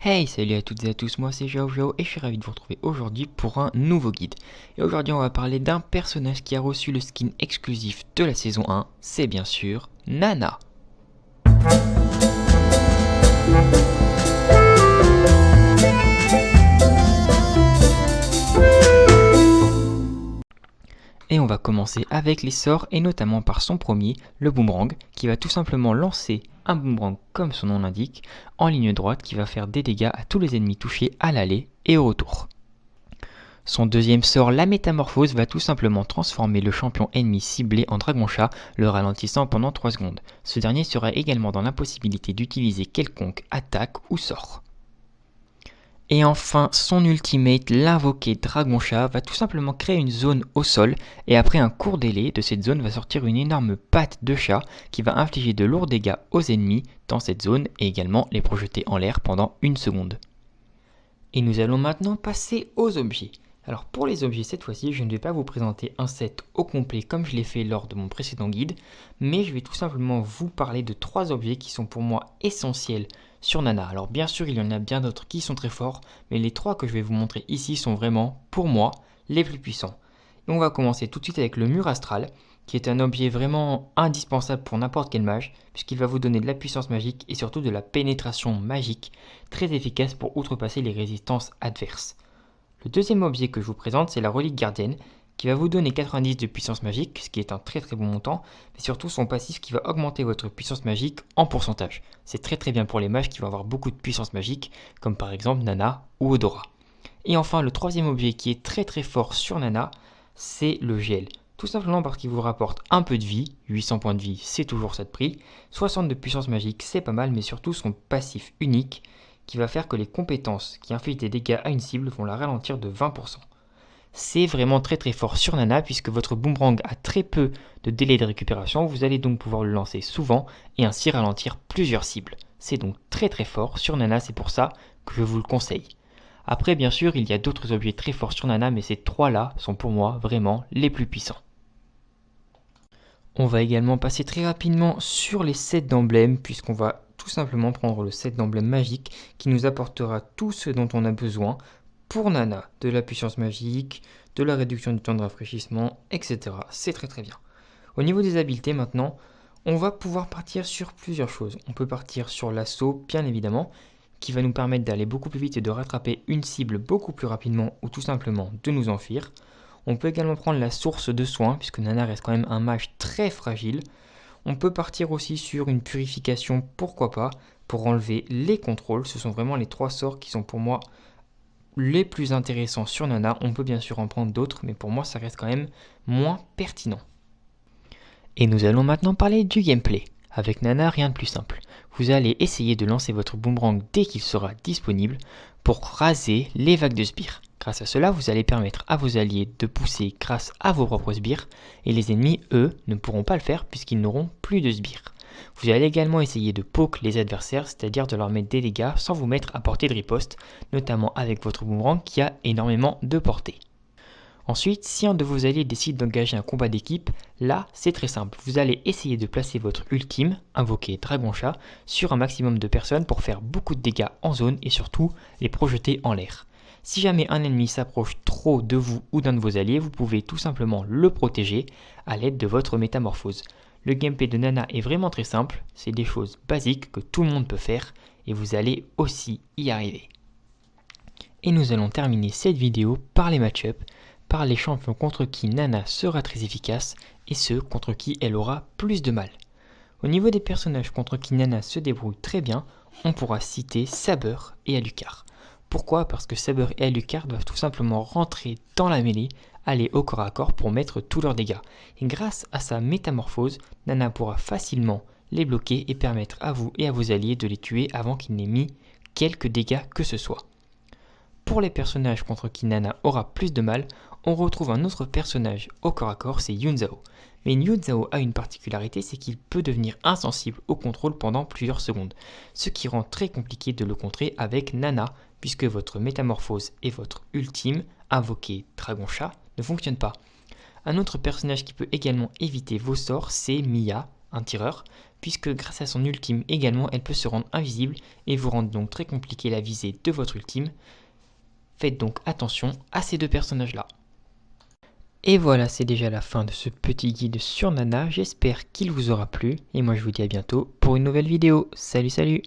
Hey, salut à toutes et à tous, moi c'est Jojo et je suis ravi de vous retrouver aujourd'hui pour un nouveau guide. Et aujourd'hui on va parler d'un personnage qui a reçu le skin exclusif de la saison 1, c'est bien sûr Nana. Et on va commencer avec les sorts et notamment par son premier, le boomerang, qui va tout simplement lancer un boomerang comme son nom l'indique, en ligne droite qui va faire des dégâts à tous les ennemis touchés à l'aller et au retour. Son deuxième sort, la métamorphose, va tout simplement transformer le champion ennemi ciblé en dragon-chat, le ralentissant pendant 3 secondes. Ce dernier sera également dans l'impossibilité d'utiliser quelconque attaque ou sort. Et enfin, son ultimate, l'invoqué dragon-chat, va tout simplement créer une zone au sol, et après un court délai, de cette zone va sortir une énorme patte de chat qui va infliger de lourds dégâts aux ennemis dans cette zone et également les projeter en l'air pendant 1 seconde. Et nous allons maintenant passer aux objets. Alors pour les objets cette fois-ci, je ne vais pas vous présenter un set au complet comme je l'ai fait lors de mon précédent guide, mais je vais tout simplement vous parler de 3 objets qui sont pour moi essentiels sur Nana. Alors bien sûr il y en a bien d'autres qui sont très forts, mais les 3 que je vais vous montrer ici sont vraiment, pour moi, les plus puissants. Et on va commencer tout de suite avec le mur astral, qui est un objet vraiment indispensable pour n'importe quel mage, puisqu'il va vous donner de la puissance magique et surtout de la pénétration magique, très efficace pour outrepasser les résistances adverses. Le deuxième objet que je vous présente, c'est la relique gardienne, qui va vous donner 90 de puissance magique, ce qui est un très très bon montant, mais surtout son passif qui va augmenter votre puissance magique en pourcentage. C'est très très bien pour les mages qui vont avoir beaucoup de puissance magique, comme par exemple Nana ou Odora. Et enfin, le troisième objet qui est très très fort sur Nana, c'est le gel. Tout simplement parce qu'il vous rapporte un peu de vie, 800 points de vie c'est toujours ça de prix, 60 de puissance magique c'est pas mal, mais surtout son passif unique, qui va faire que les compétences qui infligent des dégâts à une cible vont la ralentir de 20%. C'est vraiment très très fort sur Nana puisque votre boomerang a très peu de délai de récupération, vous allez donc pouvoir le lancer souvent et ainsi ralentir plusieurs cibles. C'est donc très très fort sur Nana, c'est pour ça que je vous le conseille. Après bien sûr il y a d'autres objets très forts sur Nana, mais ces 3 là sont pour moi vraiment les plus puissants. On va également passer très rapidement sur les sets d'emblèmes puisqu'on va tout simplement prendre le set d'emblèmes magique qui nous apportera tout ce dont on a besoin pour Nana, de la puissance magique, de la réduction du temps de rafraîchissement, etc. C'est très très bien. Au niveau des habiletés maintenant, on va pouvoir partir sur plusieurs choses. On peut partir sur l'assaut bien évidemment, qui va nous permettre d'aller beaucoup plus vite et de rattraper une cible beaucoup plus rapidement ou tout simplement de nous enfuir. On peut également prendre la source de soins, puisque Nana reste quand même un mage très fragile. On peut partir aussi sur une purification, pourquoi pas, pour enlever les contrôles. Ce sont vraiment les 3 sorts qui sont pour moi les plus intéressants sur Nana. On peut bien sûr en prendre d'autres, mais pour moi ça reste quand même moins pertinent. Et nous allons maintenant parler du gameplay. Avec Nana, rien de plus simple. Vous allez essayer de lancer votre boomerang dès qu'il sera disponible pour raser les vagues de sbires. Grâce à cela, vous allez permettre à vos alliés de pousser grâce à vos propres sbires, et les ennemis, eux, ne pourront pas le faire puisqu'ils n'auront plus de sbires. Vous allez également essayer de poke les adversaires, c'est-à-dire de leur mettre des dégâts sans vous mettre à portée de riposte, notamment avec votre boomerang qui a énormément de portée. Ensuite, si un de vos alliés décide d'engager un combat d'équipe, là c'est très simple, vous allez essayer de placer votre ultime, invoqué dragon-chat, sur un maximum de personnes pour faire beaucoup de dégâts en zone et surtout les projeter en l'air. Si jamais un ennemi s'approche trop de vous ou d'un de vos alliés, vous pouvez tout simplement le protéger à l'aide de votre métamorphose. Le gameplay de Nana est vraiment très simple, c'est des choses basiques que tout le monde peut faire et vous allez aussi y arriver. Et nous allons terminer cette vidéo par les match-ups, par les champions contre qui Nana sera très efficace et ceux contre qui elle aura plus de mal. Au niveau des personnages contre qui Nana se débrouille très bien, on pourra citer Saber et Alucard. Pourquoi ? Parce que Saber et Alucard doivent tout simplement rentrer dans la mêlée, aller au corps à corps pour mettre tous leurs dégâts. Et grâce à sa métamorphose, Nana pourra facilement les bloquer et permettre à vous et à vos alliés de les tuer avant qu'ils n'aient mis quelques dégâts que ce soit. Pour les personnages contre qui Nana aura plus de mal, on retrouve un autre personnage au corps à corps, c'est Yun Zhao. Mais Yun Zhao a une particularité, c'est qu'il peut devenir insensible au contrôle pendant plusieurs secondes, ce qui rend très compliqué de le contrer avec Nana, puisque votre métamorphose et votre ultime, invoqué dragon-chat, ne fonctionnent pas. Un autre personnage qui peut également éviter vos sorts, c'est Mia, un tireur, puisque grâce à son ultime également, elle peut se rendre invisible et vous rendre donc très compliqué la visée de votre ultime. Faites donc attention à ces deux personnages-là. Et voilà, c'est déjà la fin de ce petit guide sur Nana, j'espère qu'il vous aura plu, et moi je vous dis à bientôt pour une nouvelle vidéo. Salut salut!